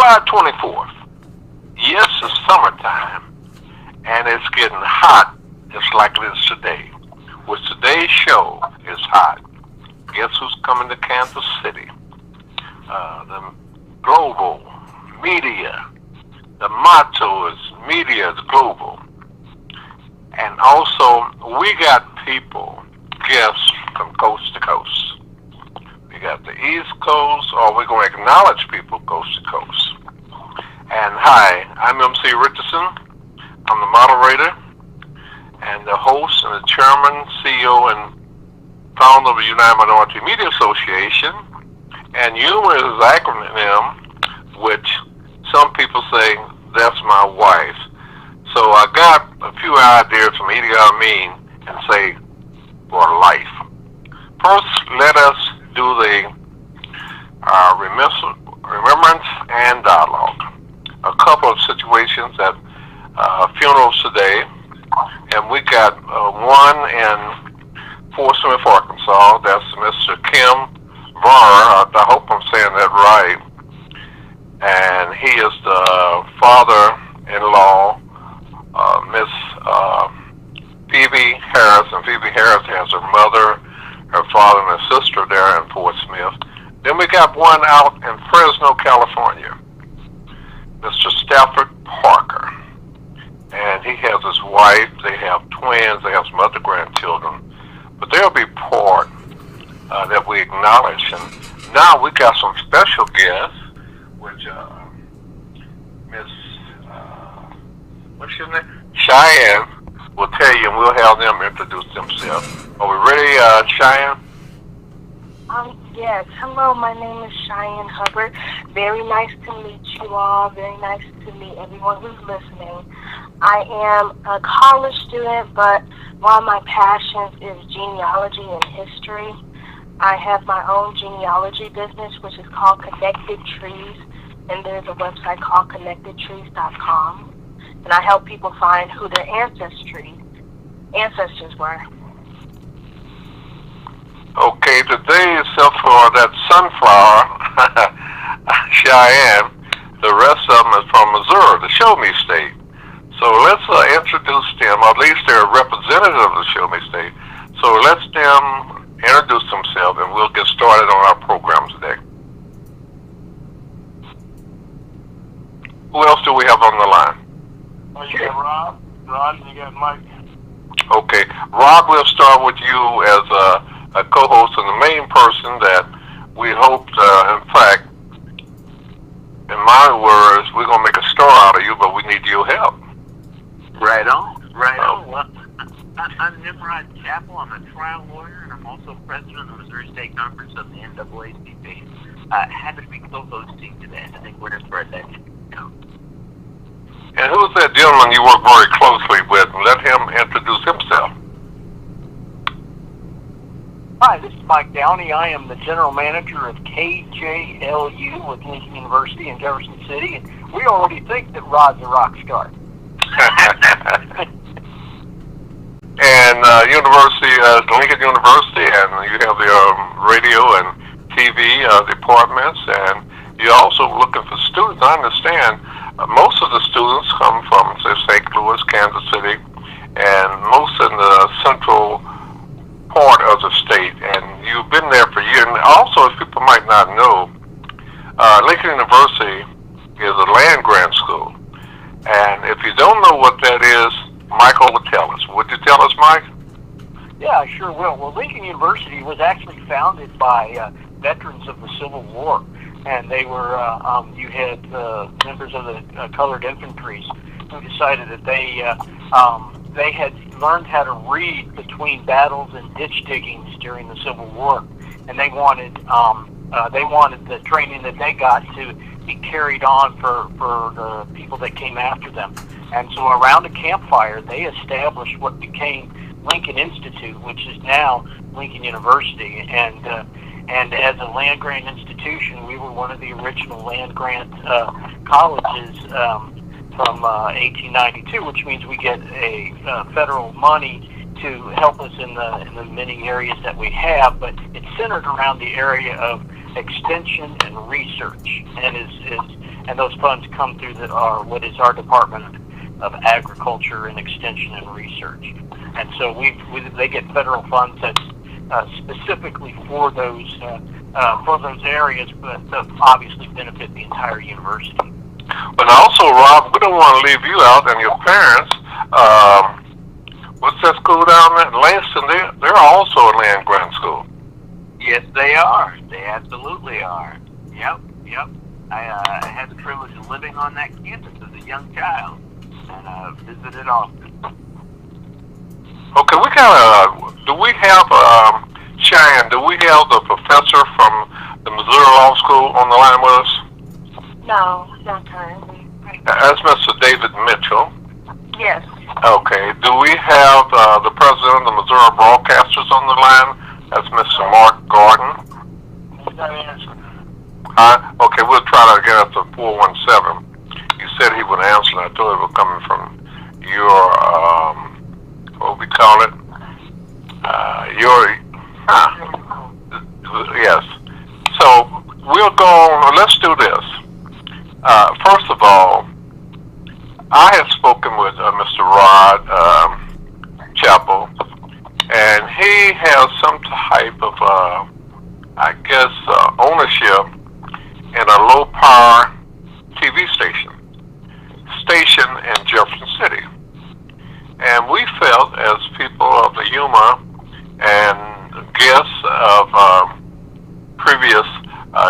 July 24th. Yes, it's summertime, and it's getting hot just like it is today. With today's show, it's hot. Guess who's coming to Kansas City? The global media. The motto is media is global. And also, we got people, guests from coast to coast. We got the East Coast, or we're going to acknowledge people coast to coast. And hi, I'm MC Richardson. I'm the moderator and the host and the chairman, CEO, and founder of the United Minority Media Association. And UMA is an acronym which some people say, that's my wife. So I got a few ideas from Idi Amin and say, for life. First, let us do the remembrance and dialogue. A couple of situations at funerals today, and we got one in Fort Smith, Arkansas. That's Mr. Kim Var. I hope I'm saying that right. And he is the father-in-law, Miss Phoebe Harris, and Phoebe Harris has her mother, her father, and her sister there in Fort Smith. Then we got one out in Fresno, California, Mr. Stafford Parker. And he has his wife, they have twins, they have some other grandchildren. But they'll be part that we acknowledge. And now we got some special guests, which Miss, what's your name? Cheyenne will tell you, and we'll have them introduce themselves. Are we ready, Cheyenne? Yes. Hello, my name is Cheyenne Hubbard. Very nice to meet you all. Very nice to meet everyone who's listening. I am a college student, but one of my passions is genealogy and history. I have my own genealogy business, which is called Connected Trees, and there's a website called connectedtrees.com. And I help people find who their ancestors were. Okay, today, except for that sunflower, Cheyenne, the rest of them is from Missouri, the Show Me State. So let's introduce them, or at least they're a representative of the Show Me State. So let's them introduce themselves, and we'll get started on our program today. Who else do we have on the line? Well, you got Rob, and you got Mike. Okay, Rob, we'll start with you as a co-host and the main person that we hoped, in fact, in my words, we're going to make a star out of you, but we need your help. Right on. Well, I'm Nimrod Chappell. I'm a trial lawyer, and I'm also president of the Missouri State Conference of the NAACP. Happy to be co-hosting today. I think we're as far as that goes. And who's that gentleman you work very closely with? Let him introduce himself. Hi, this is Mike Downey. I am the general manager of KJLU with Lincoln University in Jefferson City, and we already think that Rod's a rock star. And Lincoln University, and you have the radio and TV departments, and you're also looking for students. I understand most of the students come from, say, St. Louis, Kansas City, and most in the central part of the state, and you've been there for years. And also, as people might not know, Lincoln University is a land grant school. And if you don't know what that is, Michael will tell us. Would you tell us, Mike? Yeah, I sure will. Well, Lincoln University was actually founded by veterans of the Civil War, and they were, you had members of the colored infantry who decided that they had learned how to read between battles and ditch diggings during the Civil War, and they wanted the training that they got to be carried on for the people that came after them. And so around a campfire, they established what became Lincoln Institute, which is now Lincoln University. And as a land grant institution, we were one of the original land grant colleges from 1892, which means we get a federal money to help us in the many areas that we have, but it's centered around the area of extension and research. And and those funds come through what is our Department of Agriculture and Extension and Research. And so they get federal funds that's specifically for those areas, but obviously benefit the entire university. But also, Rob, we don't want to leave you out and your parents. What's that school down there? Langston, they're also a land grant school. Yes, they are. They absolutely are. Yep. I had the privilege of living on that campus as a young child, and visited often. Okay, do we have, Cheyenne, do we have the professor from the Missouri Law School on the line with us? No, not currently. That's Mr. David Mitchell. Yes. Okay, do we have the president of the Missouri Broadcasters on the line? That's Mr. Mark Gordon. Okay, we'll try that again at the 417. You said he would answer, and I told him it was coming from your, what we call it? Yes. So, we'll go on, let's do this. First of all, I have spoken with Mr. Rod Chappell, and he has some type of, ownership in a low-power TV station in Jefferson City. And we felt, as people of the humor and guests of previous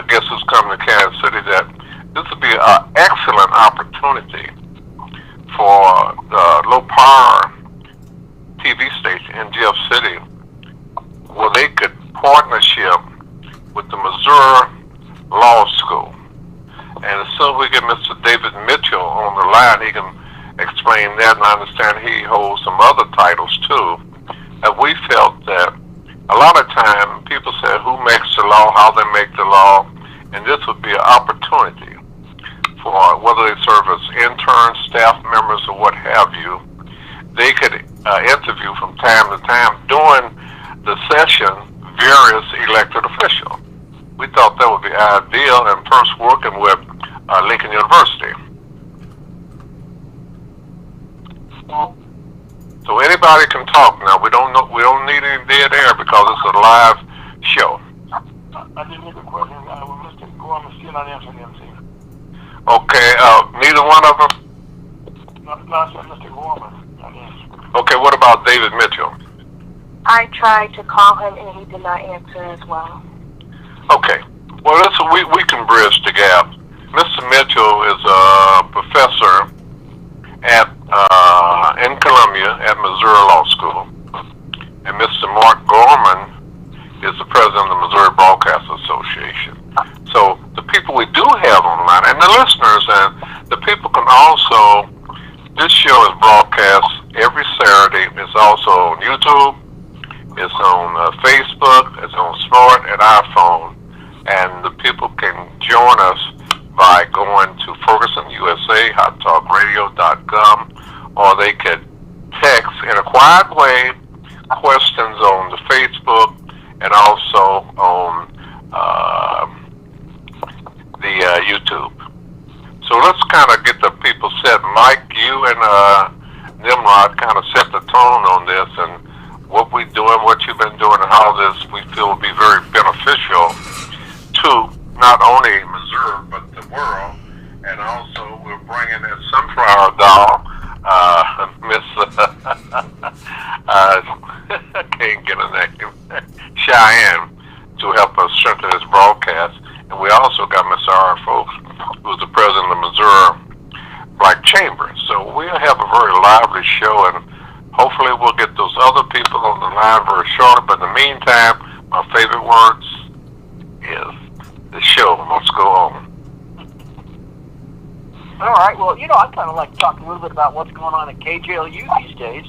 guests who's come to Kansas City, that this would be an excellent opportunity for the low-power TV station in Jeff City, where they could partnership with the Missouri Law School. And as soon as we get Mr. David Mitchell on the line, he can explain that, and I understand he holds some other titles too. And we felt that a lot of time people say who makes the law, how they make the law, and this would be an opportunity for whether they serve as interns, staff members, or what have you. They could interview from time to time during the session various elected officials. We thought that would be ideal, and first working with Lincoln University. So anybody can talk now. We don't need any dead air because it's a live show. I didn't hear the question. Mr. Gorman still not answering anything. Okay, neither one of them? No, I said Mr. Gorman. Okay, what about David Mitchell? I tried to call him and he did not answer as well. Okay, well, we can bridge the gap. Mr. Mitchell is a professor at in Columbia at Missouri Law School, and Mr. Mark Gorman is the president of the Missouri Broadcast Association. So the people we do have online, and the listeners, and the people can also, this show is broadcast every Saturday. It's also on YouTube, it's on Facebook, it's on Smart and iPhone, and the people can join us by going to Ferguson USA, hottalkradio.com, or they could text in a quiet way questions on the Facebook and also on the YouTube. So let's kind of get the people set. Mike, you and Nimrod kind of set the tone on this and what we're doing, what you've been doing, and how this we feel will be very beneficial to not only Missouri but the world. And also we're bringing that sunflower doll, Miss I can't get a name, Cheyenne, to help us strengthen this broadcast. And we also got Miss R. Fowlkes, who's the president of the Missouri Black Chamber. So we'll have a very lively show, and hopefully we'll get those other people on the line very shortly. But in the meantime, my favorite words is the show must go on. All right. Well, I'd kind of like to talk a little bit about what's going on at KJLU these days.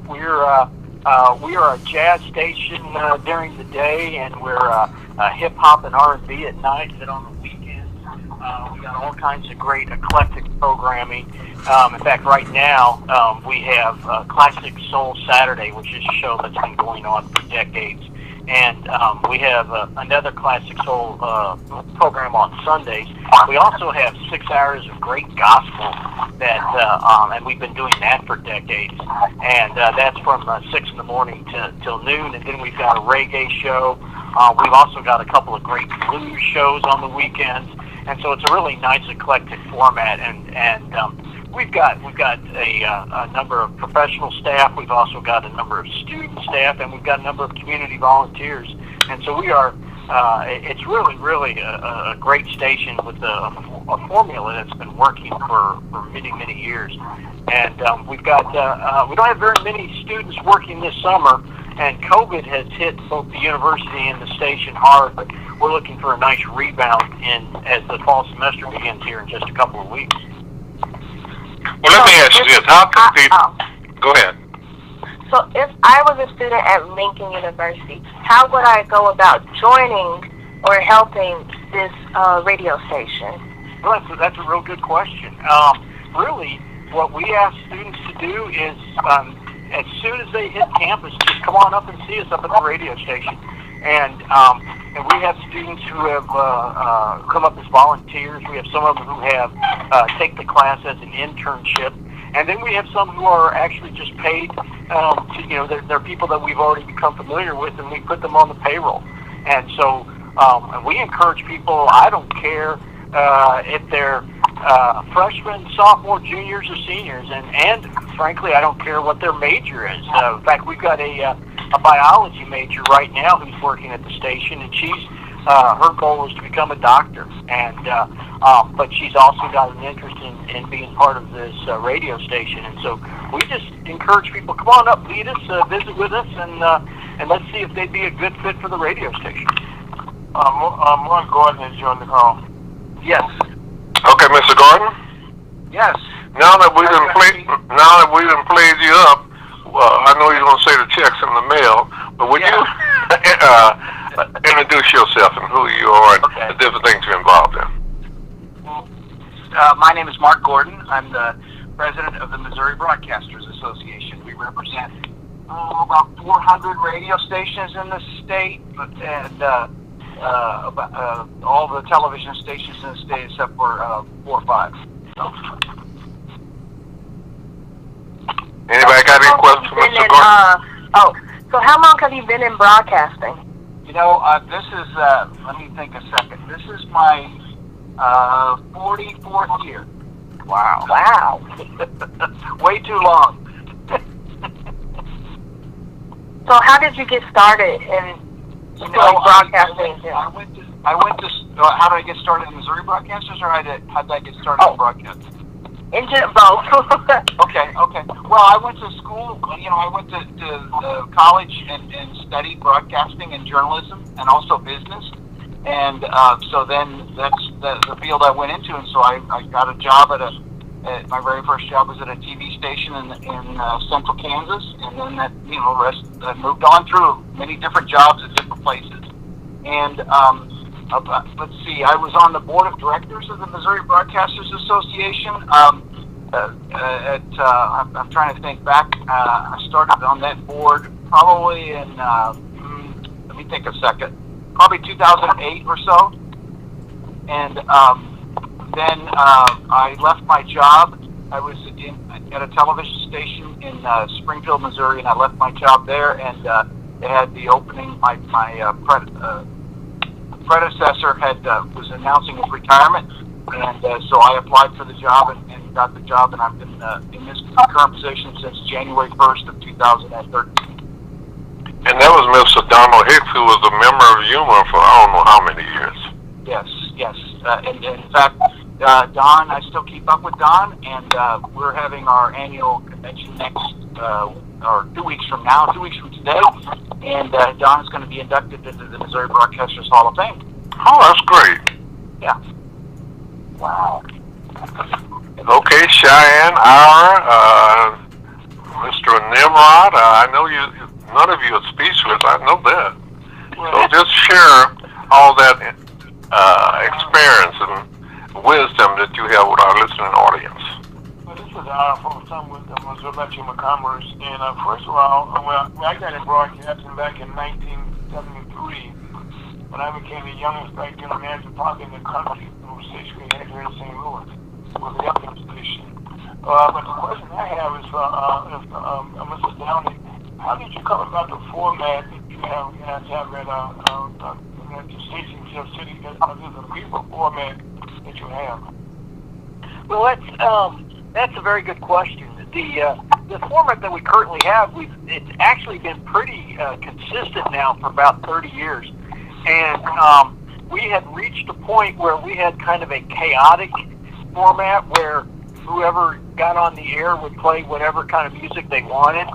We are a jazz station during the day, and we're hip hop and R&B at night. And then on the weekends, we got all kinds of great eclectic programming. In fact, right now we have Classic Soul Saturday, which is a show that's been going on for decades. And we have another Classic Soul program on Sundays. We also have 6 hours of great gospel that, and we've been doing that for decades. And that's from 6 in the morning till noon. And then we've got a reggae show. We've also got a couple of great blues shows on the weekends. And so it's a really nice eclectic format. And we've got a number of professional staff. We've also got a number of student staff, and we've got a number of community volunteers. And so we are. It's really a great station with a formula that's been working for many years. And we've got we don't have very many students working this summer, and COVID has hit both the university and the station hard. But we're looking for a nice rebound as the fall semester begins here in just a couple of weeks. Well, let me ask you this. How can people... Go ahead. So if I was a student at Lincoln University, how would I go about joining or helping this radio station? Well, that's a real good question. Really, what we ask students to do is, as soon as they hit campus, just come on up and see us up at the radio station. And we have students who have come up as volunteers. We have some of them who have take the class as an internship. And then we have some who are actually just paid they're people that we've already become familiar with, and we put them on the payroll. And so we encourage people, I don't care if they're freshmen, sophomore, juniors, or seniors, and frankly, I don't care what their major is. In fact, we've got a biology major right now who's working at the station, and she's her goal is to become a doctor, and but she's also got an interest in being part of this radio station. And so we just encourage people, come on up, meet us, visit with us, and let's see if they'd be a good fit for the radio station. Mark Gordon has joined the call. Yes. Okay, Mr. Gordon. Yes. Now that we done played you up, I know you're gonna say the check's in the mail, but would you introduce yourself and who you are and the different things you're involved in? My name is Mark Gordon. I'm the president of the Missouri Broadcasters Association. We represent about 400 radio stations in the state, and all the television stations in the state except for 4 or 5. So. Anybody got any questions for Mr. Gordon? So how long have you been in broadcasting? You know, this is, let me think a second. This is my 44th year. Wow. Way too long. So how did you get started in broadcasting? I went to how did I get started in Missouri Broadcasters, or how did I get started in broadcasting? Both. Okay. Well, I went to school. I went to college and studied broadcasting and journalism and also business. And so then that's the field I went into. And so I got a job my very first job was at a TV station in central Kansas. And then I moved on through many different jobs at different places. And let's see, I was on the board of directors of the Missouri Broadcasters Association. I'm trying to think back. I started on that board probably in, let me think a second, probably 2008 or so. And then I left my job. I was at a television station in Springfield, Missouri, and I left my job there, and they had the opening. My predecessor was announcing his retirement, and so I applied for the job and got the job, and I've been in this current position since January 1st of 2013. And that was Mr. Donald Hicks, who was a member of Humor for I don't know how many years. Yes. And in fact, Don, I still keep up with Don, and we're having our annual convention next, or 2 weeks from now, 2 weeks from today, and Don is going to be inducted into the Missouri Broadcasters Hall of Fame. Oh, that's great. Yeah. Wow. Okay, Cheyenne, Ira, Mr. Nimrod, I know none of you are speechless, I know that. So just share all that experience and wisdom that you have with our listening audience. Well, this is Ira from with the Missouri Chamber of Commerce. And first of all, I got in broadcasting back in 1973, when I became the youngest black general manager probably in the country from 6th grade here in St. Louis with the FM station. But the question I have is for Mr. Downey, how did you come about the format that you have at the station Jeff City? There's a people format that you have. Well, that's a very good question. The format that we currently have, it's actually been pretty consistent now for about 30 years, and we had reached a point where we had kind of a chaotic format where whoever got on the air would play whatever kind of music they wanted,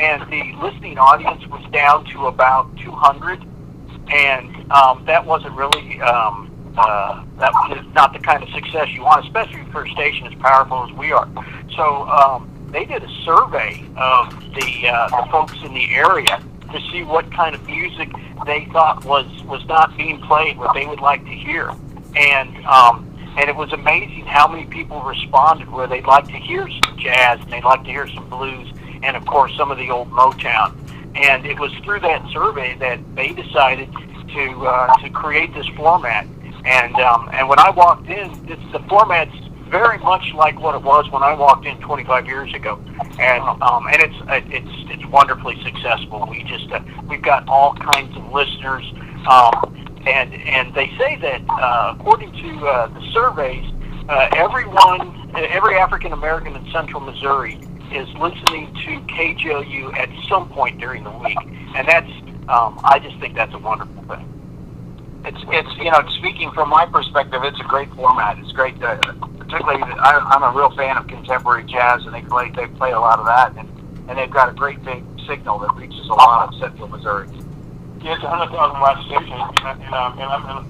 and the listening audience was down to about 200, and that wasn't really that was not the kind of success you want, especially for a station as powerful as we are. So they did a survey of the folks in the area to see what kind of music they thought was not being played, what they would like to hear, and it was amazing how many people responded where they'd like to hear some jazz and they'd like to hear some blues and of course some of the old Motown. And it was through that survey that they decided to create this format. And when I walked in, the format's very much like what it was when I walked in 25 years ago, and it's wonderfully successful. We've got all kinds of listeners, and they say that according to the surveys, every African American in Central Missouri is listening to KJOU at some point during the week, and that's I just think that's a wonderful thing. It's speaking from my perspective, it's a great format. It's great. Particularly, I'm a real fan of contemporary jazz, and they play a lot of that, and they've got a great big signal that reaches a lot of Central Missouri. Yeah, it's a 100,000 watt station, and as a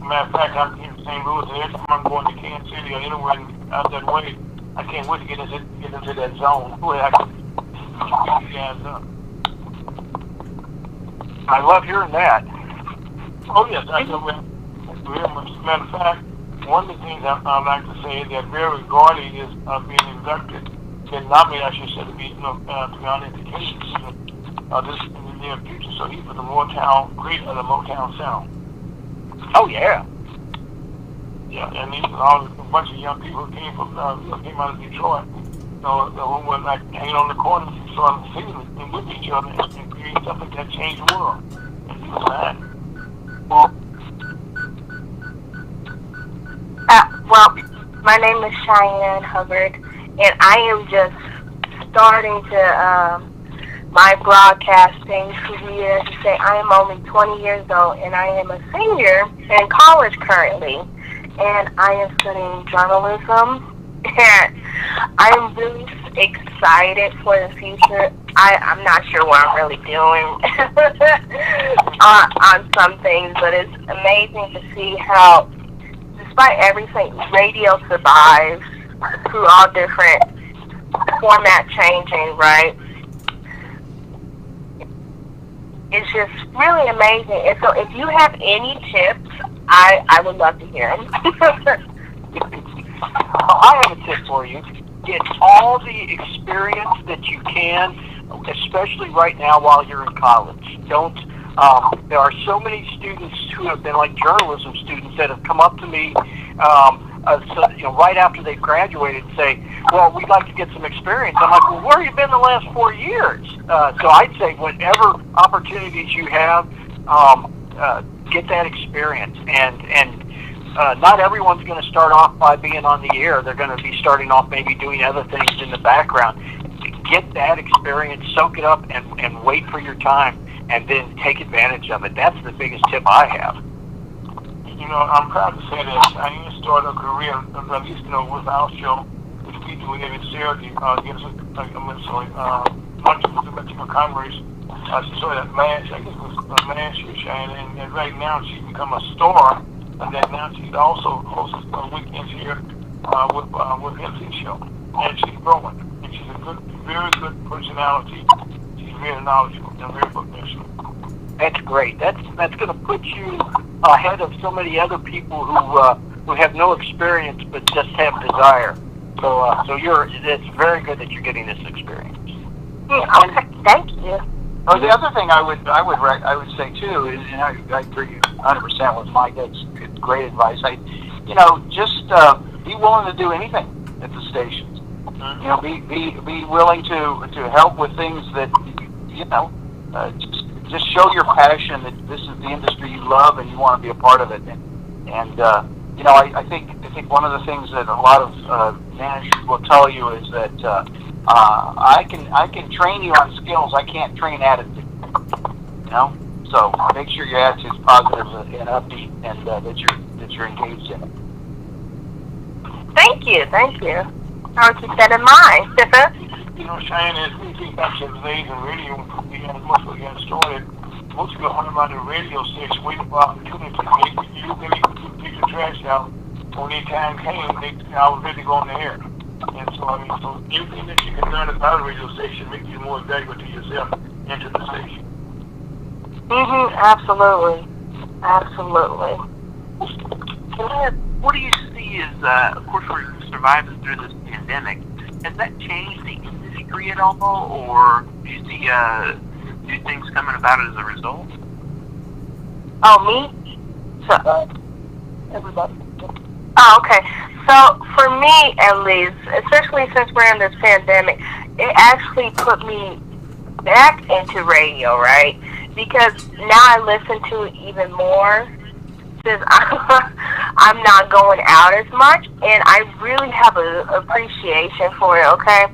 matter of fact, I'm here in St. Louis, and every time I'm going to Kansas City or anywhere out that way, I can't wait to get into that zone where I can keep you guys up. I love hearing that. Oh yes, I know very much. As a matter of fact, one of the things I'd like to say is that Barry Gordy is being inducted, been nominated, I should say, to be on education system this in the near future. So he's with the Motown, great of the Motown sound. Oh yeah. Yeah, and these are all a bunch of young people who came out of Detroit. So who were like hanging on the corner and sort of singing and with each other and creating something that changed the world. And he was mad. Well, my name is Cheyenne Hubbard, and I am just starting to my broadcasting career. To say I am only 20 years old, and I am a senior in college currently, and I am studying journalism. And I'm really excited for the future. I'm not sure what I'm really doing on some things, but it's amazing to see how, despite everything, radio survives through all different format changing, right? It's just really amazing. And so if you have any tips, I would love to hear them. I have a tip for you. Get all the experience that you can, especially right now while you're in college. Don't. There are so many students who have been like journalism students that have come up to me, right after they've graduated, and say, "Well, we'd like to get some experience." I'm like, "Well, where have you been the last 4 years?" So I'd say, whatever opportunities you have, get that experience, and not everyone's going to start off by being on the air. They're going to be starting off maybe doing other things in the background. Get that experience, soak it up, and wait for your time, and then take advantage of it. That's the biggest tip I have. You know, I'm proud to say that I started a career, at least, with our show, which we do every Saturday, gives us, lunch with the Mexican Congress. So that last, I guess it was last year, Cheyenne, and right now she's become a star. And then now she's also hosts weekends here with MC show, and she's growing. And she's a very good personality. She's very knowledgeable and very professional. That's great. That's going to put you ahead of so many other people who have no experience but just have desire. So it's very good that you're getting this experience. Okay, thank you. Oh, the other thing I would say too is, and I agree 100% with Mike. That's great advice. Just be willing to do anything at the stations. Be willing to help with things that just show your passion that this is the industry you love and you want to be a part of it. And I think one of the things that a lot of managers will tell you is that I can train you on skills. I can't train attitude. So make sure your attitude's positive and upbeat, and that you're engaged in it. Thank you. I'll keep that in mind. Cheyenne, as we think back to the days in radio, most of got started, most people hung around the radio station waiting for opportunity. You could take the trash out. When their time came, I was ready to go on the air. And so anything that you can learn about a radio station makes you more valuable to yourself and to the station. Absolutely. What do you see as, of course, we're surviving through this pandemic. Has that changed the industry at all, or do you see new things coming about it as a result? Oh, me? So, Everybody. Oh, okay. So for me, at least, especially since we're in this pandemic, it actually put me back into radio, right? Because now I listen to it even more since I'm not going out as much, and I really have an appreciation for it, okay?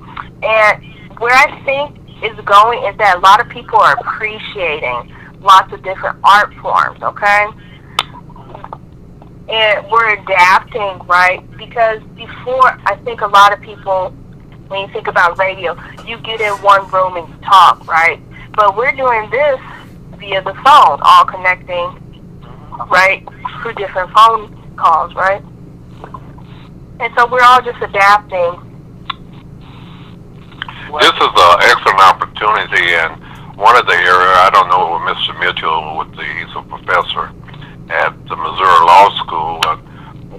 And where I think is going is that a lot of people are appreciating lots of different art forms, okay? And we're adapting, right? Because before, I think a lot of people, when you think about radio, you get in one room and you talk, right? But we're doing this via the phone, all connecting, right, through different phone calls, right? And so we're all just adapting. This is an excellent opportunity, and one of the areas, I don't know with Mr. Mitchell, he's a professor at the Missouri Law School.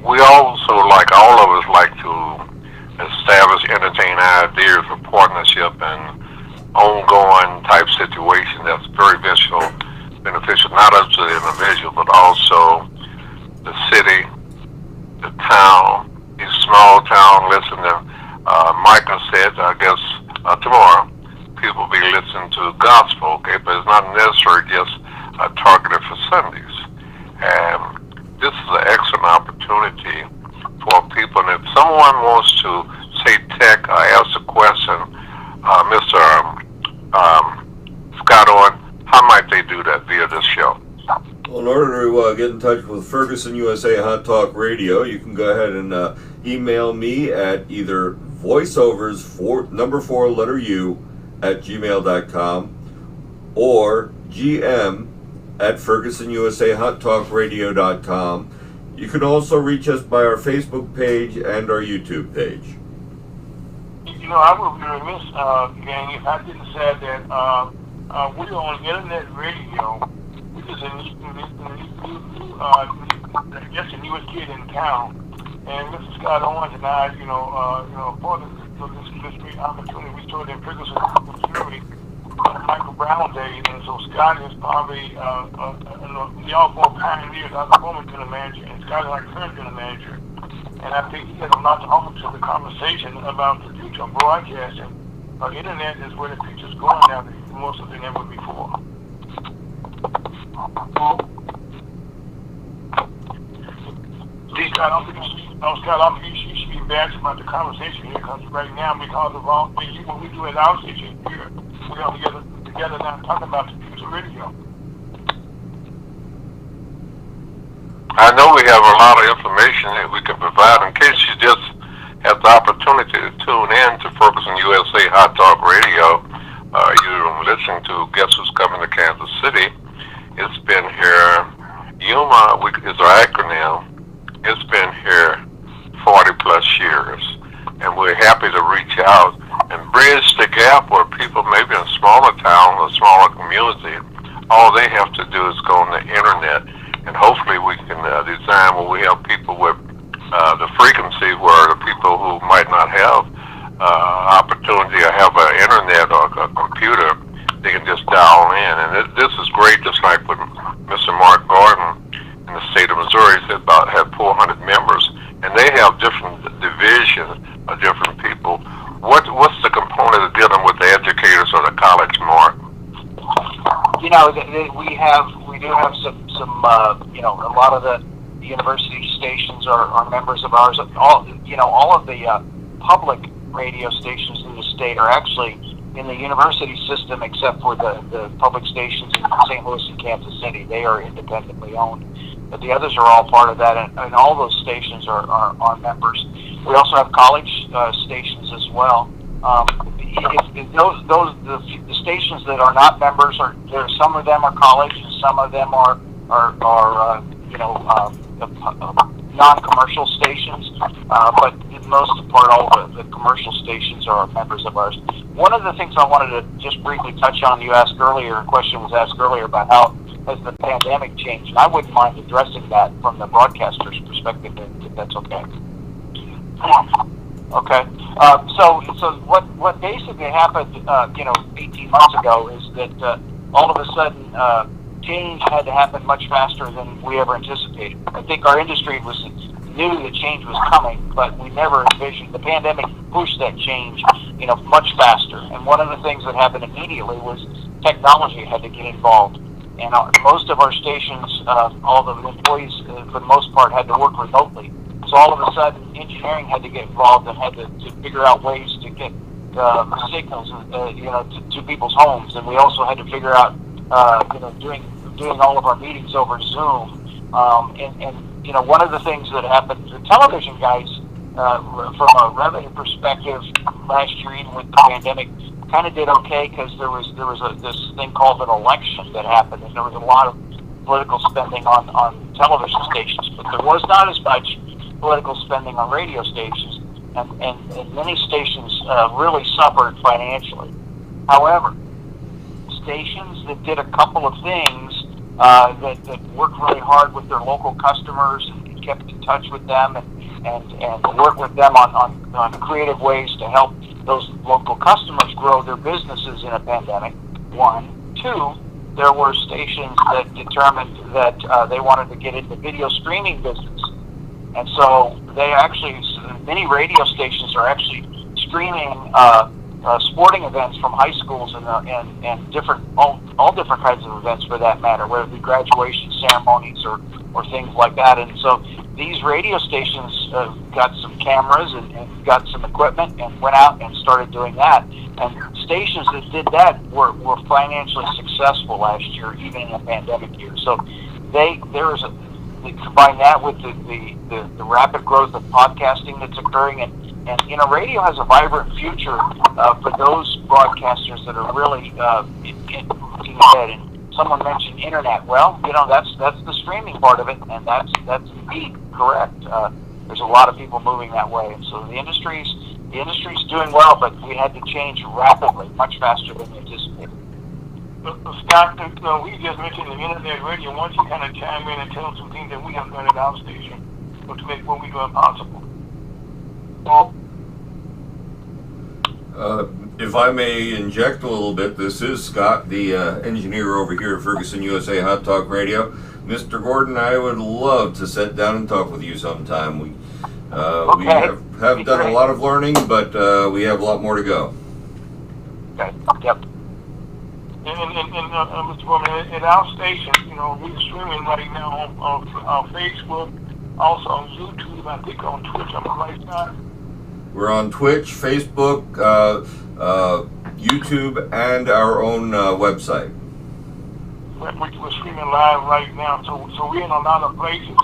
We also, like all of us, like to establish, entertain ideas for partnership and ongoing type situation that's very beneficial, not only to the individual, but also the city, the town, these small town listening. Michael said, I guess tomorrow, people will be listening to gospel, okay, but it's not necessarily just targeted for Sundays. And this is an excellent opportunity for people. And if someone wants to say tech or ask a question, Mr. Scott Owen, how might they do that via this show? Well, in order to get in touch with Ferguson USA Hot Talk Radio, you can go ahead and email me at either voiceovers, number 4, letter U, at gmail.com, or GM at FergusonUSAHotTalkRadio.com. You can also reach us by our Facebook page and our YouTube page. I would be remiss, gang, if I didn't say that we're on internet radio, which is the newest kid in town. And Mr. Scott Owens and I, for this great opportunity, we started in Ferguson, Missouri, Michael Brown days, and so Scott is probably, we all four pioneers. I was a former general manager, and Scott is our current general manager. And I think he has a lot to offer to the conversation about the future of broadcasting. Internet is where the future's going now, more so than ever before. Scott, I think you should be embarrassed about the conversation here, because right now, because of all things, what we do at our station here, we're all together now talking about the future radio. I know we have a lot of information that we can provide. In case you just have the opportunity to tune in to Ferguson USA Hot Talk Radio, you're listening to Guess Who's Coming to Kansas City. It's been here, YUMA is our acronym. It's been here 40 plus years, and we're happy to reach out and bridge the gap where people maybe in a smaller town or smaller community, all they have to do is go on the internet, and hopefully we can design where we have people with the frequency where the people who might not have opportunity or have an internet or a computer, they can can just dial in. And this is great, just like with Mr. Mark Gordon in the state of Missouri said about have 400 members, and they have different divisions of different people. What's the component of dealing with the educators or the college, Mark? You know, we do have some you know, a lot of the university stations are members of ours. All of the public radio stations in the state are actually in the university system, except for the public stations in St. Louis and Kansas City. They are independently owned, but the others are all part of that, and all those stations are members. We also have college stations as well. The stations that are not members some of them are college, and some of them are non-commercial stations. But for the most part, all the commercial stations are members of ours. One of the things I wanted to just briefly touch on, you asked earlier, a question was asked earlier about how has the pandemic changed, and I wouldn't mind addressing that from the broadcaster's perspective, if that's okay. Okay. So what basically happened, 18 months ago is that all of a sudden change had to happen much faster than we ever anticipated. I think our industry knew that change was coming, but we never envisioned. The pandemic pushed that change, much faster. And one of the things that happened immediately was technology had to get involved. And most of our stations, all the employees, for the most part, had to work remotely. So all of a sudden, engineering had to get involved and had to figure out ways to get signals, to people's homes. And we also had to figure out, doing all of our meetings over Zoom. And one of the things that happened, the television guys, from a revenue perspective, last year, even with the pandemic, kind of did okay because there was this thing called an election that happened, and there was a lot of political spending on television stations, but there was not as much political spending on radio stations, and many stations really suffered financially. However, stations that did a couple of things that worked really hard with their local customers and kept in touch with them and worked with them on creative ways to help those local customers grow their businesses in a pandemic. 1, 2, there were stations that determined that they wanted to get into video streaming business. And so many radio stations are actually streaming sporting events from high schools and all different kinds of events for that matter, whether it be graduation ceremonies or things like that. And so these radio stations got some cameras and got some equipment and went out and started doing that. And stations that did that were financially successful last year, even in a pandemic year. So they combine that with the rapid growth of podcasting that's occurring, and radio has a vibrant future for those broadcasters that are really looking ahead. And someone mentioned internet. Well, that's the streaming part of it, and that's indeed correct. There's a lot of people moving that way, and so the industry's doing well, but we had to change rapidly, much faster than we anticipated. Scott, we just mentioned the internet radio. Why don't you kind of chime in and tell us some things that we have done at our station to make what we do possible? Well, if I may inject a little bit, this is Scott, the engineer over here at Ferguson USA Hot Talk Radio. Mr. Gordon, I would love to sit down and talk with you sometime. We have done a lot of learning, but we have a lot more to go. Okay. Yep. And Mr. Foreman, at our station, we're streaming right now on Facebook, also on YouTube, I think on Twitch on the right side. We're on Twitch, Facebook, YouTube, and our own website. We're streaming live right now, so we're in a lot of places.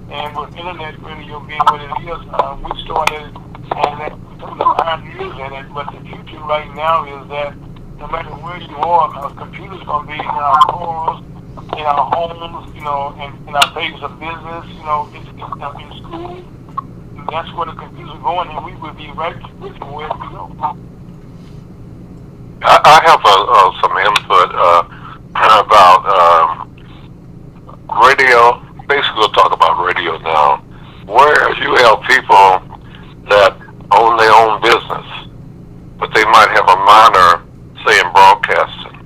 And with internet radio being what it is, we started and some of the pioneers in it. But the future right now is that no matter where you are, our computers going to be in our cars, in our homes, in our places of business, in school. And that's where the computers are going, and we will be right with you wherever we go. I have some input about radio. Basically, we'll talk about radio now. Whereas you have people that own their own business, but they might have a minor, say, in broadcasting.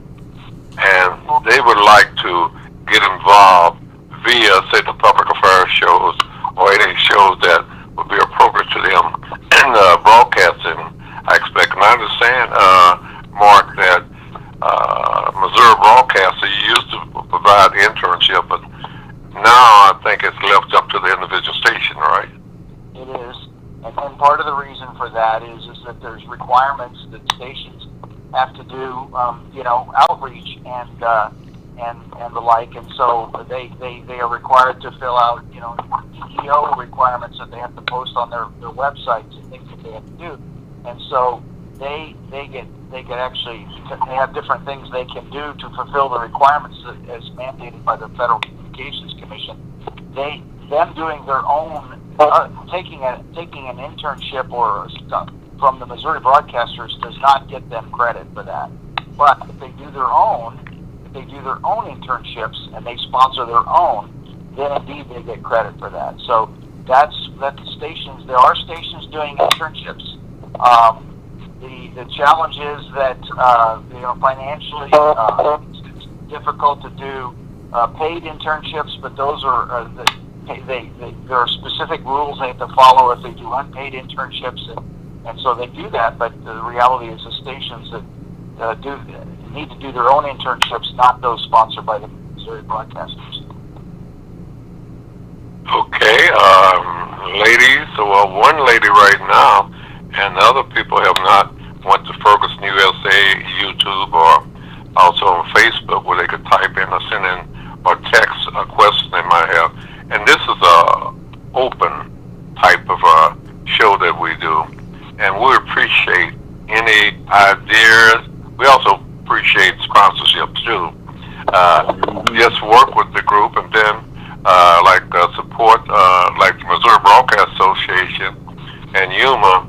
think it's left up to the individual station, right? It is, and part of the reason for that is that there's requirements that stations have to do, outreach and the like, and so they are required to fill out, EEO requirements that they have to post on their websites and things that they have to do, and so they have different things they can do to fulfill the requirements as mandated by the Federal Communications Commission. Them doing their own, taking an internship or stuff from the Missouri broadcasters does not get them credit for that. But if they do their own internships and they sponsor their own, then indeed they get credit for that. So that's stations. There are stations doing internships. The challenge is that financially it's difficult to do paid internships, but those are there are specific rules they have to follow if they do unpaid internships, and so they do that. But the reality is the stations that need to do their own internships, not those sponsored by the Missouri broadcasters. Okay, ladies, well, one lady right now, and the other people have not went to Ferguson USA YouTube or also on Facebook where they could type in or send in or text a question they might have. And this is a open type of show that we do, and we appreciate any ideas. We also appreciate sponsorships too. Just work with the group, and then support like the Missouri Broadcast Association and UMA.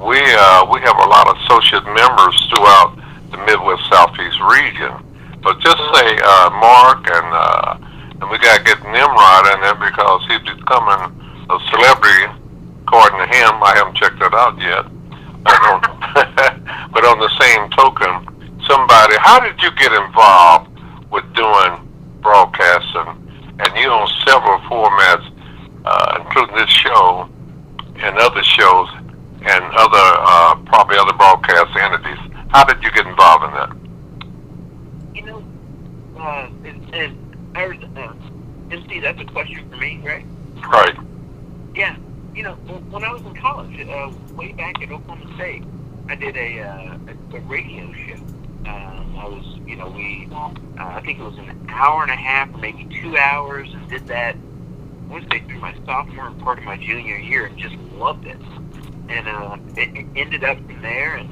We have a lot of associate members throughout the Midwest Southeast region. But just say Mark and we gotta get Nimrod in there because he's becoming a celebrity. According to him, I haven't checked that out yet. But on the same token, how did you get involved with doing broadcasting? And you on several formats, including this show and other shows and other probably other broadcast entities. How did you get involved in that? MC, that's a question for me, right? Right. Yeah. When I was in college, way back at Oklahoma State, I did a radio show. I think it was an hour and a half or maybe 2 hours, and did that, I want to say, through my sophomore and part of my junior year, and just loved it. And it ended up from there, and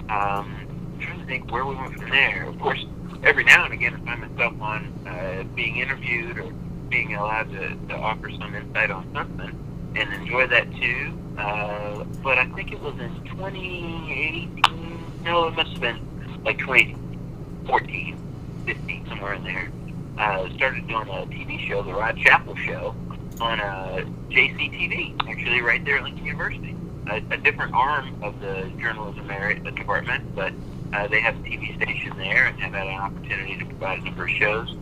I'm trying to think where we went from there. Of course, every now and again, I find myself on being interviewed or being allowed to offer some insight on something, and enjoy that too. But I think it was in 2018, no, it must have been like 2014, 15, somewhere in there. Started doing a TV show, The Rod Chappell Show, on JCTV, actually right there at Lincoln University. A different arm of the journalism department, but they have a TV station there and have had an opportunity to provide a number of shows.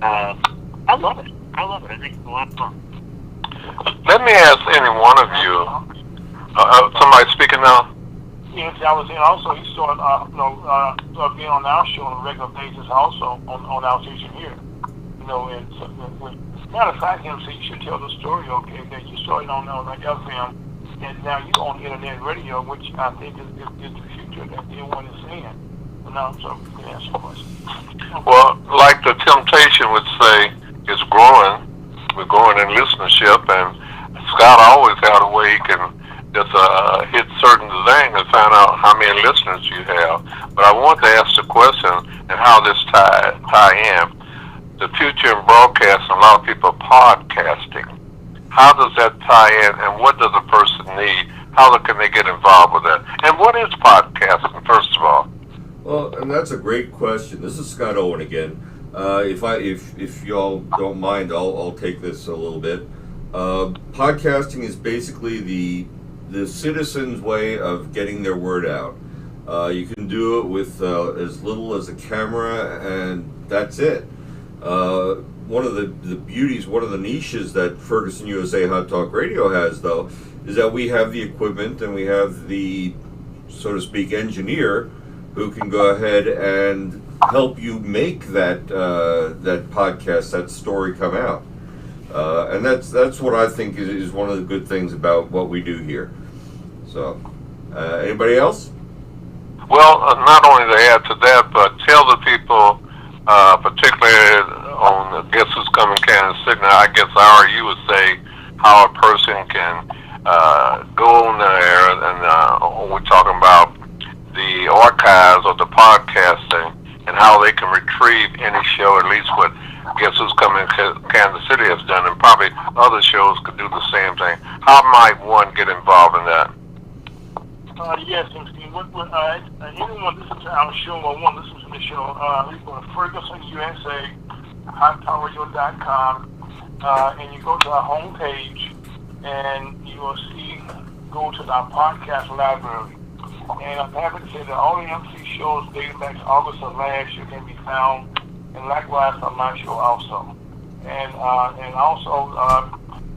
I love it. I think it's a lot of fun. Let me ask any one of you, somebody speaking now? Yes, I was in also. He started, being on our show on a regular basis, also on our station here. And matter of fact, MC, you should tell the story, okay? That you started on FM, and now you on internet radio, which I think is the future that everyone is seeing. Now, so you can answer your question. Well, like the Temptation would say, it's growing. We're growing in listenership, and Scott always had a way he can just hit certain things and find out how many listeners you have. But I want to ask the question and how this tie in. The future in broadcasting, a lot of people are podcasting. How does that tie in, and what does a person need? How can they get involved with that? And what is podcasting, first of all? Well, and that's a great question. This is Scott Owen again. If y'all don't mind, I'll take this a little bit. Podcasting is basically the citizens' way of getting their word out. You can do it with as little as a camera, and that's it. One of the beauties, one of the niches that Ferguson USA Hot Talk Radio has, though, is that we have the equipment and we have the, so to speak, engineer who can go ahead and help you make that podcast, that story come out. And that's what I think is one of the good things about what we do here. So, anybody else? Well, not only to add to that, but tell the people, particularly on Guess Who's Coming Kansas City. Now, I guess you would say how a person can go on there, and we're talking about the archives of the podcasting and how they can retrieve any show, at least what Guess Who's Coming Kansas City has done, and probably other shows could do the same thing. How might one get involved in that? Yes, and anyone listen to our show or want to listen to the show, you go to Ferguson USA, HotTowerRadio.com, and you go to our homepage, and you will go to our podcast library. And I'm happy to say that all the MC shows dating back to August of last year can be found, and likewise on my show also. And also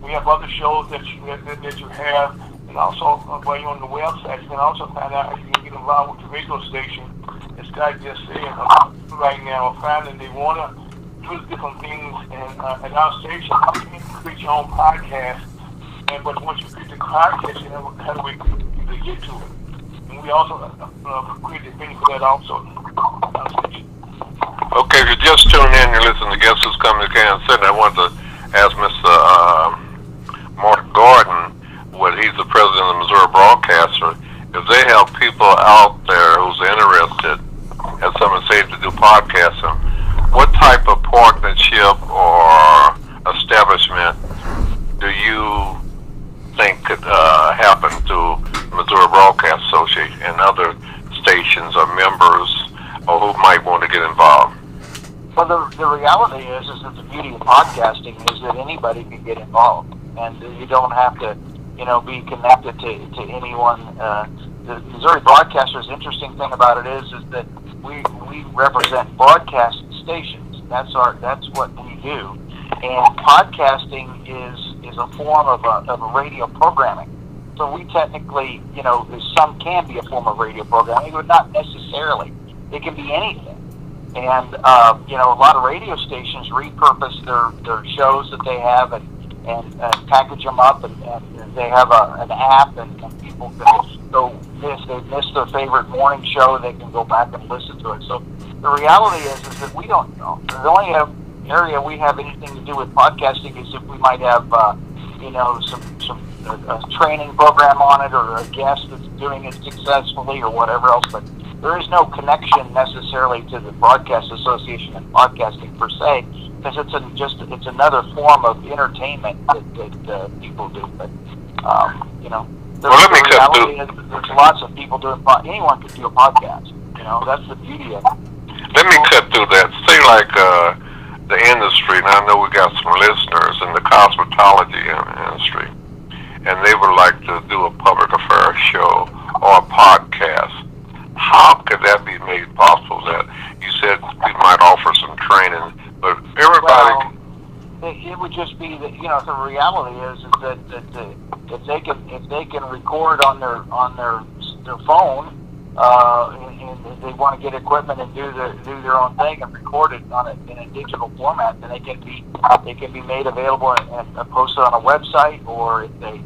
we have other shows that you have. And also, while you're on the website, you can also find out how you can get involved with the radio station. As Scott just said, right now, finding they want to do different things. And at our station, you can create your own podcast. But once you create the podcast, you know how do we get to it. And we also create the thing for that also. Okay, if you're just tuning in, you're listening to Guess Who's Coming to Kansas City. I want to ask Mr. Mark Gordon, he's the president of the Missouri Broadcaster, if they have people out there who's interested, as someone said, to do podcasting, what type of partnership or establishment do you think could happen to Missouri Broadcast Association and other stations or members or who might want to get involved? Well, the reality is that the beauty of podcasting is that anybody can get involved, and you don't have to be connected to anyone. The Missouri Broadcaster's interesting thing about it is that we represent broadcast stations. That's what we do, and podcasting is a form of a radio programming. So we technically, some can be a form of radio programming, but not necessarily. It can be anything. And a lot of radio stations repurpose their shows that they have and package them up, and they have an app, and people can go if they missed their favorite morning show, they can go back and listen to it. So the reality is that we don't know. The only area we have anything to do with podcasting is if we might have some training program on it, or a guest that's doing it successfully, or whatever else. But there is no connection necessarily to the Broadcast Association and podcasting per se, because it's another form of entertainment that people do. But the reality is that there's lots of people doing. Anyone could do a podcast. That's the beauty of it. Let me cut through that. Say like the industry, and I know we got some listeners in the cosmetology industry, and they would like to do a public affairs show or a podcast. How could that be made possible? That you said we might offer some training, but everybody. Well, it would just be that the reality is that if they can record on their phone, and if they want to get equipment and do their own thing and record it in a digital format, then they can be made available and posted on a website, or if they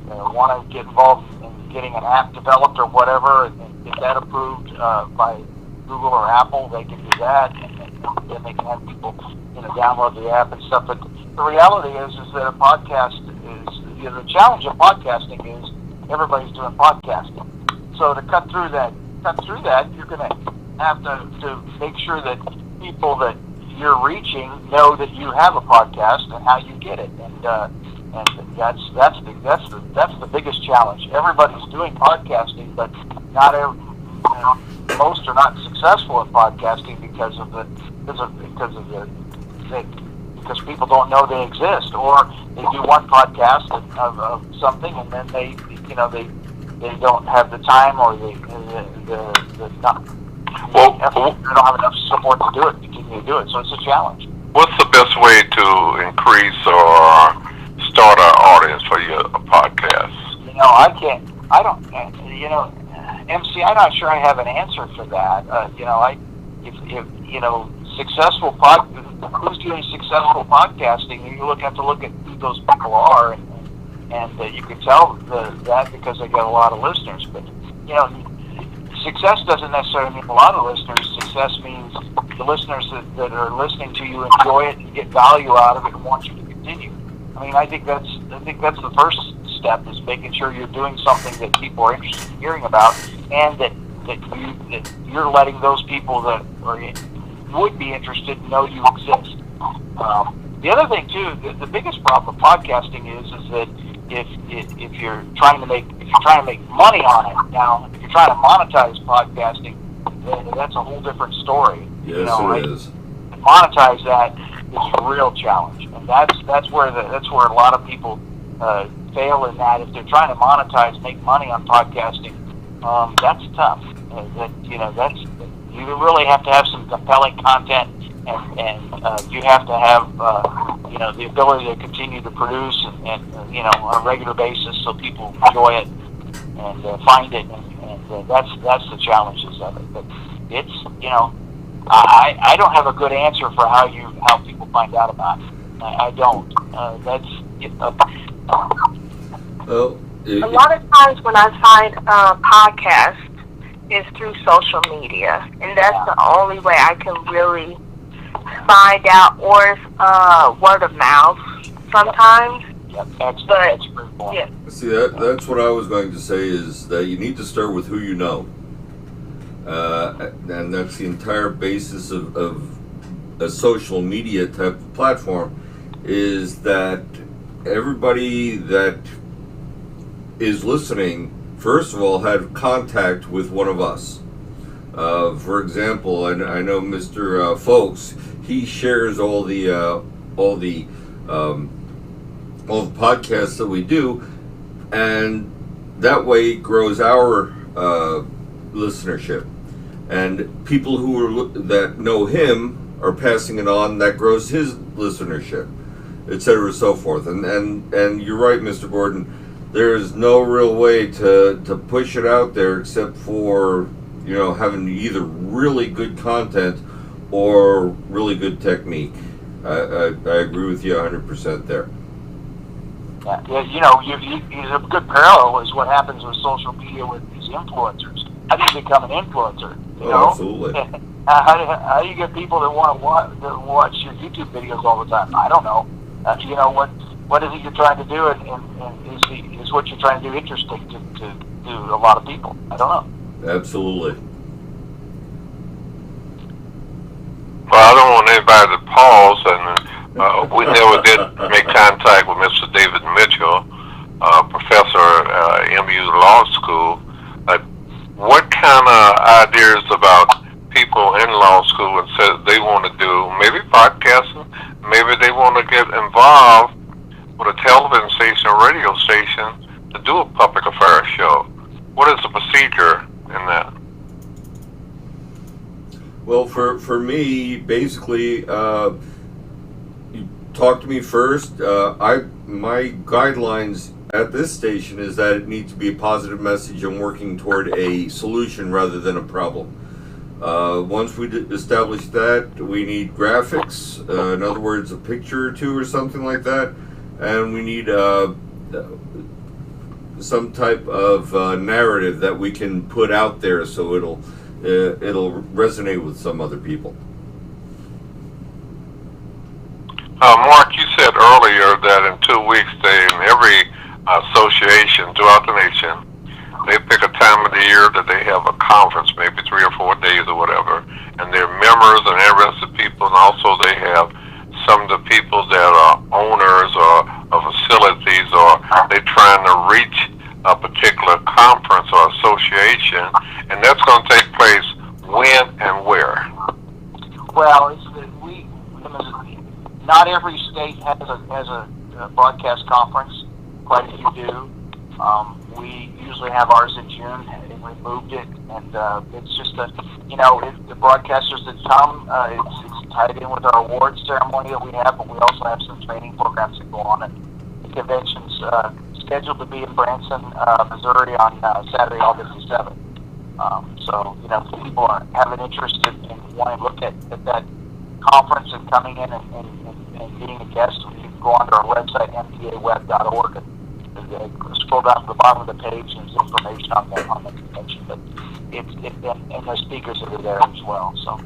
want to get involved in getting an app developed or whatever and get that approved by Google or Apple, they can do that, and then they can have people download the app and stuff. But the reality is that a podcast is the challenge of podcasting is everybody's doing podcasting. So to cut through that, you're going to have to make sure that people that you're reaching know that you have a podcast and how you get it, and that's the biggest challenge. Everybody's doing podcasting, but not most are not successful in podcasting because people don't know they exist, or they do one podcast of something, and then they don't have the time, or they don't have enough support to do it, continue to do it. So it's a challenge. What's the best way to increase or start an audience for your podcast? MC, I'm not sure I have an answer for that. who's doing successful podcasting, you have to look at who those people are, and you can tell that because they got a lot of listeners. But success doesn't necessarily mean a lot of listeners. Success means the listeners that are listening to you enjoy it and get value out of it and want you to continue. I mean, I think that's the first step, is making sure you're doing something that people are interested in hearing about, and that you're letting those people that would be interested know you exist. The other thing too, the biggest problem with podcasting is that if you're trying to make money on it, now if you're trying to monetize podcasting, then that's a whole different story. Yes, it is. Monetize that is a real challenge, and that's where a lot of people fail in that. If they're trying to make money on podcasting, that's tough. You really have to have some compelling content, and you have to have the ability to continue to produce and on a regular basis, so people enjoy it and find it, and that's the challenges of it. But it's I don't have a good answer for how people find out about it. I don't. A lot of times when I find podcasts is through social media, and that's the only way I can really find out, or word of mouth sometimes. That's yeah. See, that's what I was going to say, is that you need to start with who you know. And that's the entire basis of a social media type of platform, is that everybody that is listening, first of all, had contact with one of us. For example, I know Mr. Fowlkes, he shares all the podcasts that we do, and that way it grows our listenership. And people that know him are passing it on, that grows his listenership, etc., so forth. And you're right, Mr. Gordon. There is no real way to push it out there except for having either really good content or really good technique. I agree with you 100% there. Yeah, a good parallel is what happens with social media with these influencers. How do you become an influencer? Absolutely. How do you get people that want to watch your YouTube videos all the time? I don't know. What is it you're trying to do, and is what you're trying to do interesting to a lot of people? I don't know. Absolutely. Well, I don't want anybody to pause, and we never did make contact with Mr. David Mitchell, professor at MU Law School. What kind of ideas about people in law school and said they want to do maybe podcasting, maybe they want to get involved with a television station or radio station to do a public affairs show? What is the procedure in that? Well, for me, basically, you talk to me first. My guidelines at this station is that it needs to be a positive message and working toward a solution rather than a problem. Once we establish that, we need graphics, in other words, a picture or two or something like that, and we need some type of narrative that we can put out there so it'll resonate with some other people. Mark, you said earlier that in 2 weeks, in every association throughout the nation, they pick a time of the year that they have a conference, maybe 3 or 4 days or whatever, and they're members and interested people, and also they have some of the people that are owners of facilities, or they're trying to reach a particular conference or association, and that's going to take place when and where? Well, not every state has a broadcast conference. Quite a few do. We usually have ours in June, and we moved it, and it's just the broadcasters that come, it's tied in with our awards ceremony that we have, but we also have some training programs that go on, and the convention's scheduled to be in Branson, Missouri on Saturday, August the 7th. So, if people have an interest in wanting to look at that conference and coming in and being a guest, you can go onto our website, mtaweb.org, and scroll down to the bottom of the page, and there's information on the convention. But and the speakers that are there as well. So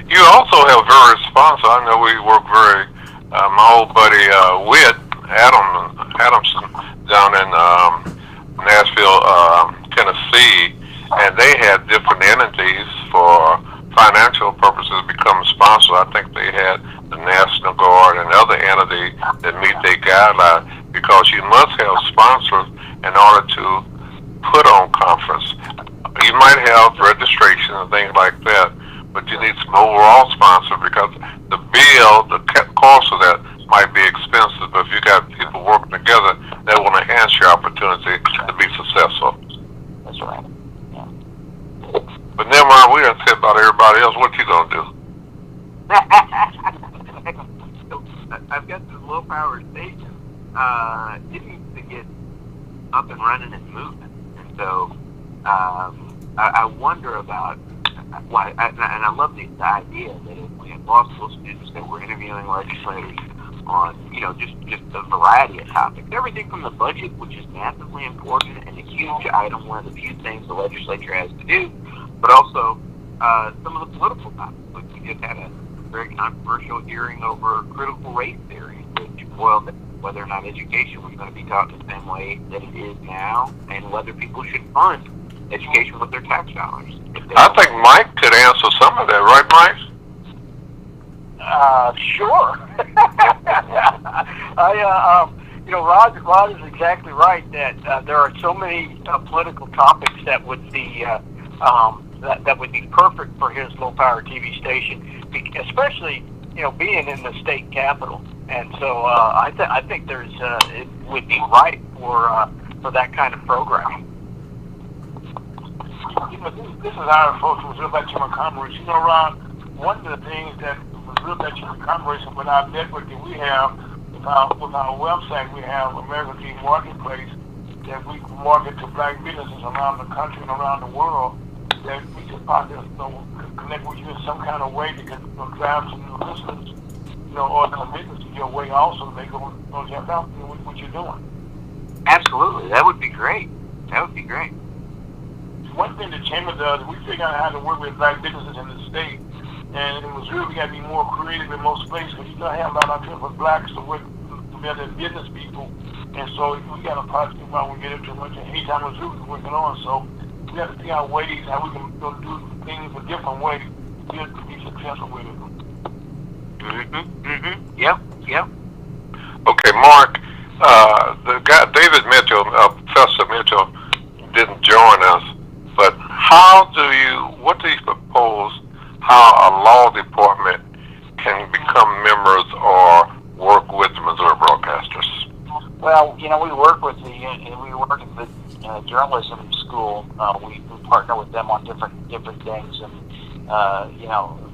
you also have various sponsors. I know we work very. My old buddy Whit Adamson down in Nashville, Tennessee, and they had different entities for financial purposes become sponsors. I think they had the National Guard and other entities that meet their guidelines, because you must have sponsors in order to put on conference. You might have registration and things like that, but you need some overall sponsor, because the cost of that might be expensive, but if you got people working together, that will enhance your opportunity to be successful. that's right. But never mind, we done said about everybody else. What you gonna do? I've got this low power station. It needs to get up and running and moving, and so I wonder about why. And I love the idea that if we have law school students that were interviewing legislators on, just a variety of topics, everything from the budget, which is massively important and a huge item, one of the few things the legislature has to do, but also some of the political topics. Like we just had a very controversial hearing over critical race theory, which boiled whether or not education was going to be taught in the same way that it is now, and whether people should fund education with their tax dollars. I think Mike could answer some of that, right, Mike? Sure. Rod is exactly right that there are so many political topics that would be that would be perfect for his low power TV station, especially being in the state capital. And so I think there's it would be right for that kind of programming. This is our approach with Real Black Chamber of Commerce. Ron, one of the things that with Real Black Chamber of Commerce, with our network that we have, with our website, we have American Dream Marketplace, that we market to black businesses around the country and around the world, that we could possibly connect with you in some kind of way to drive some new listeners, or some businesses your way also. They go check out what you're doing. Absolutely, that would be great. That would be great. One thing the chamber does, we figure out how to work with black businesses in the state. And in Missouri, we got to be more creative in most places, because you don't have a lot of opportunity for blacks to work together as business people. And so we got a project about when we get into much in Haytime, Missouri, we're working on. So we have to figure out ways how we can do things a different way to be successful with it. Yep. Okay, Mark, the guy, David Mitchell, Professor Mitchell, didn't join us, but what do you propose how a law department can become members or work with the Missouri Broadcasters? Well, we work with the journalism school. We partner with them on different things, and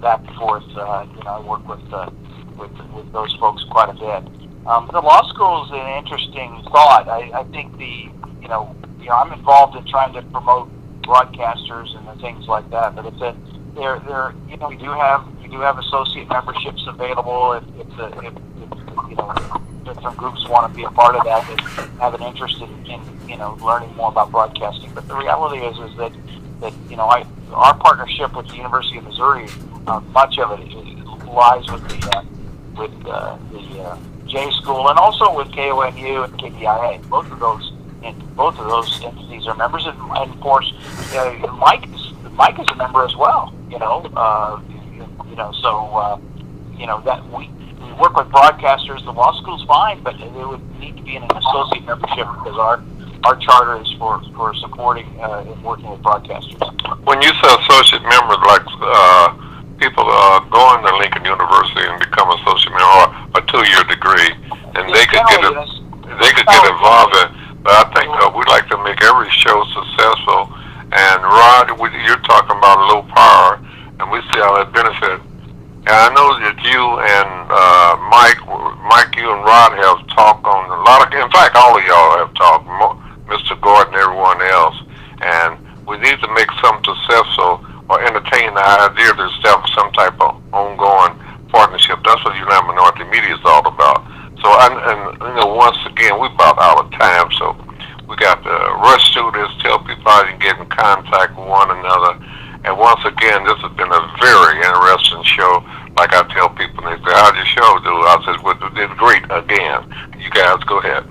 back and forth. I work with those folks quite a bit. The law school is an interesting thought. I think I'm involved in trying to promote broadcasters and things like that. But we do have associate memberships available if different groups want to be a part of that have an interest in learning more about broadcasting. But the reality is that our partnership with the University of Missouri, much of it lies with the J School, and also with KOMU and KBIA. Both of those entities are members, and of course, Mike is a member as well. That we work with broadcasters. The law school's fine, but it would need to be in an associate membership, because our charter is for supporting and working with broadcasters. When you say associate members, like people going to Lincoln University and become associate member, or a 2-year degree, and they could get involved in. But I think we'd like to make every show successful. And Rod, you're talking about low power, and we see how that benefit. And I know that you and Mike, you and Rod have talked on a lot of. In fact, all of y'all have talked, Mr. Gordon, everyone else. And we need to make some successful or entertain the idea to establish some type of ongoing like one another. And once again, this has been a very interesting show. Like I tell people, they say, how'd your show do? I said, well, it did great again. You guys go ahead.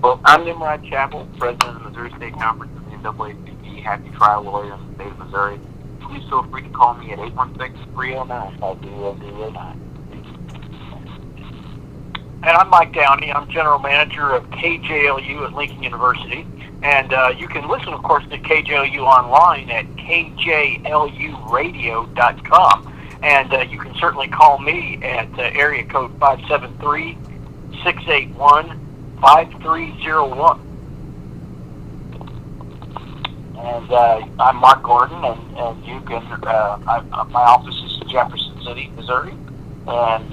Well, I'm Nimrod Chappell, president of the Missouri State Conference of the NAACP, happy trial lawyer in the state of Missouri. Please feel free to call me at 816-309-5009. And I'm Mike Downey. I'm general manager of KJLU at Lincoln University. And you can listen, of course, to KJLU online at kjluradio.com. And you can certainly call me at area code 573-681-5301. And I'm Mark Gordon, and you can, my office is in Jefferson City, Missouri, and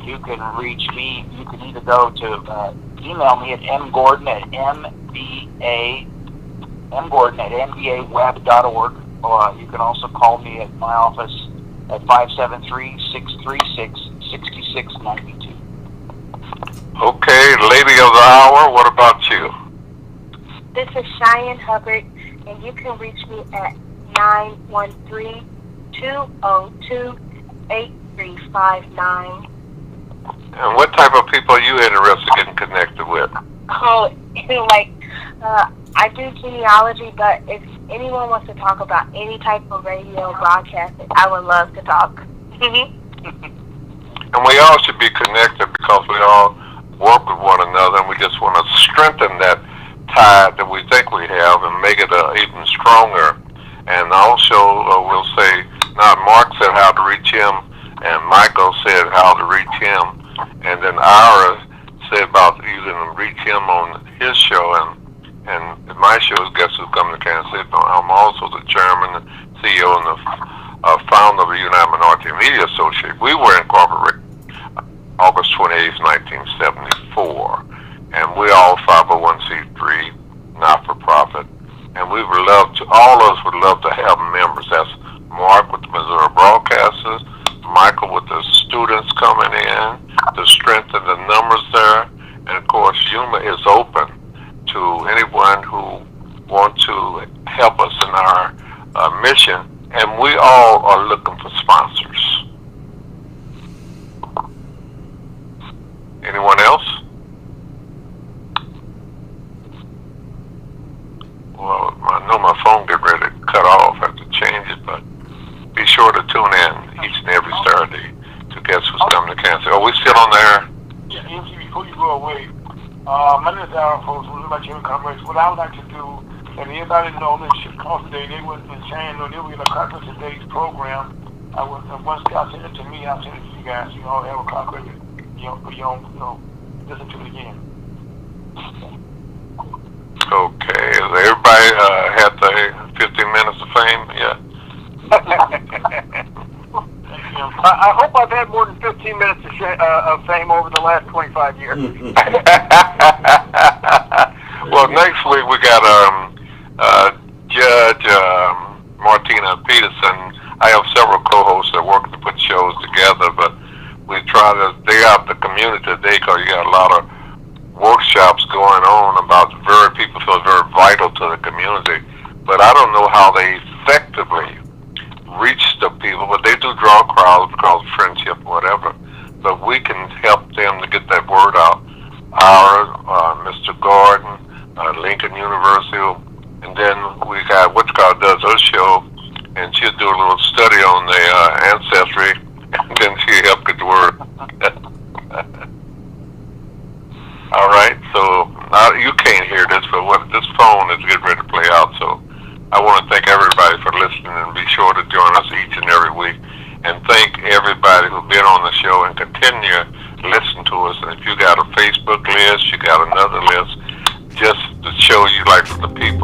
you can reach me. You can either go to email me at mgordon@mbaweb.org, or you can also call me at my office at 573-636-6692. Okay, lady of the hour, what about you? This is Cheyenne Hubbard, and you can reach me at 913-202-8359. And what type of people are you interested in getting connected with? Oh, I do genealogy, but if anyone wants to talk about any type of radio broadcasting, I would love to talk. And we all should be connected because we all work with one another, and we just want to strengthen that tie that we think we have and make it even stronger. And also, we'll say, now Mark said how to reach him, and Michael said how to reach him, and then Ira said about you can reach him on his show, and my show is Guess Who's Coming to Kansas City. I'm also the chairman, the CEO, and the founder of the United Minority Media Association. We were incorporated August 28, 1974, and we're all 501c3, not-for-profit, and we would love to, all of us would love to have members. That's Mark with the Missouri Broadcasters, Michael with the students coming in to strengthen the numbers there, and of course, Yuma is open to anyone who wants to help us in our mission, and we all are looking for sponsors. Anyone else? Well, I know my phone get ready to cut off. I have to change it, but be sure to tune in each and every Saturday to Guess Who's Coming to Kansas City. Are we still on there? Yeah, MC, before you go away, my name is Aaron, folks. We're about your conference. What I would like to do, and anybody know this should call today, they were saying, they were in a conference today's program. Once God sent it to me, I'll send it to you guys. You all have a copy of it. For your own, listen to it again. Okay. Has everybody had the 15 minutes of fame? Yeah. I hope I've had more than 15 minutes of fame over the last 25 years. Well, next week we got Judge Martina Peterson. I have several co-hosts that work to put shows together, but we try to dig out the community today because you got a lot of workshops going on about people feel very vital to the community. But I don't know how they effectively reach the people, but they do draw crowds because of friendship or whatever. But we can help them to get that word out. Mr. Gordon, Lincoln University, and then we got does her show, and she'll do a little study on the ancestry, and then she help get the word. All right, so you can't hear this, but this phone is getting ready to play out. So I want to thank everybody for listening, and be sure to join us each and every week. And thank everybody who's been on the show and continue to listen to us. And if you got a Facebook list, you got another list, just to show you like the people